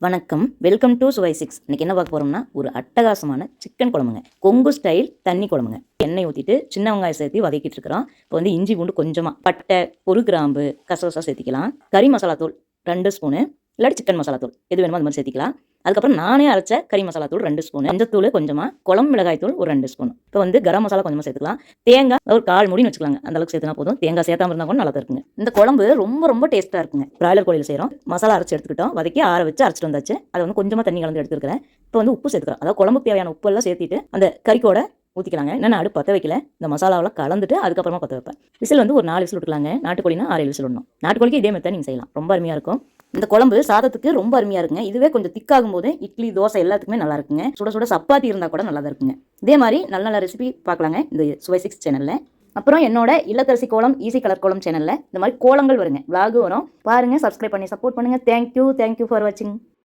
வணக்கம், welcome to சுவை 6. இன்னைக்கு என்ன பார்க்க போறோம்னா, ஒரு அட்டகாசமான சிக்கன் குழம்புங்க. கொங்கு ஸ்டைல் தண்ணி குழம்புங்க. எண்ணெய் ஊற்றிட்டு சின்ன வெங்காயம் சேர்த்து வதக்கிட்டு இருக்கிறோம். இப்போ வந்து இஞ்சி பூண்டு கொஞ்சமாக, பட்டை, ஒரு கிராம்பு, கசகசா சேர்த்திக்கலாம். கறி மசாலா தூள் 2 ஸ்பூனு, இல்லாட்டி சிக்கன் மசாலா தூள் எது வேணுமோ அது மாதிரி சேர்த்திக்கலாம். அதுக்கப்புறம் நானே அரைச்ச கறி மசாலா தூள் 2 ஸ்பூன், மஞ்சத்தூள் கொஞ்சமாக, குழம்பு மிளகாய் தூள் ஒரு 2 ஸ்பூன். இப்போ வந்து கரம் மசாலா கொஞ்சமாக சேர்த்துக்கலாம். தேங்காய் ஒரு 1/4 மூடின்னு வச்சுக்கலாங்க. அந்த அளவுக்கு சேர்த்துனா போதும். தேங்காய் சேர்த்தாம இருந்தால் கூட நல்லா தான் இருக்குங்க. இந்த குழம்பு ரொம்ப ரொம்ப டேஸ்ட்டாக இருக்குங்க. பிராய்லர் கோழியில் செய்கிறோம். மசாலா அரைச்சி எடுத்துக்கிட்டோம், வதக்கி ஆற வச்சு அரைச்சிட்டு வந்தாச்சு. அதை வந்து கொஞ்சமாக தண்ணி கலந்து எடுத்துருக்கிறேன். இப்போ வந்து உப்பு சேர்த்துக்கிறோம். அதாவது குழம்புக்கு தேவையான உப்பு எல்லாம் சேர்த்திட்டு அந்த கறிக்கோட ஊற்றிக்கலாங்க. என்னென்ன அடுப்பு பற்ற வைக்கல, இந்த மசாலாவெல்லாம் கலந்துட்டு அதுக்கப்புறமா பற்ற வைப்பேன். விசில் வந்து ஒரு 4 விசில் விட்டுக்கலாங்க. நாட்டுக்கோழினா 6 விசில் விடணும். நாட்டுக்கோழிக்கு இதே மெத்தட் நீங்கள் செய்யலாம், ரொம்ப அருமையாக இருக்கும். இந்த குழம்பு சாதத்துக்கு ரொம்ப அருமையாக இருக்குங்க. இதுவே கொஞ்சம் திக்காகும் போது இட்லி, தோசை எல்லாத்துக்குமே நல்லா இருக்குங்க. சுட சுட சப்பாத்தி இருந்தால் கூட நல்லா தான் இருக்குங்க. இதே மாதிரி நல்ல நல்ல ரெசிபி பார்க்கலாங்க இந்த சுவை 6 சேனலில். அப்புறம் என்னோட இல்லத்தரசி கோலம், ஈஸி கலர் கோலம் சேனலில் இந்த மாதிரி கோலங்கள் வருங்க, விளாகு வரும். பாருங்கள், சப்ஸ்கிரைப் பண்ணி சப்போர்ட் பண்ணுங்கள். தேங்க்யூ ஃபார் வாட்சிங்.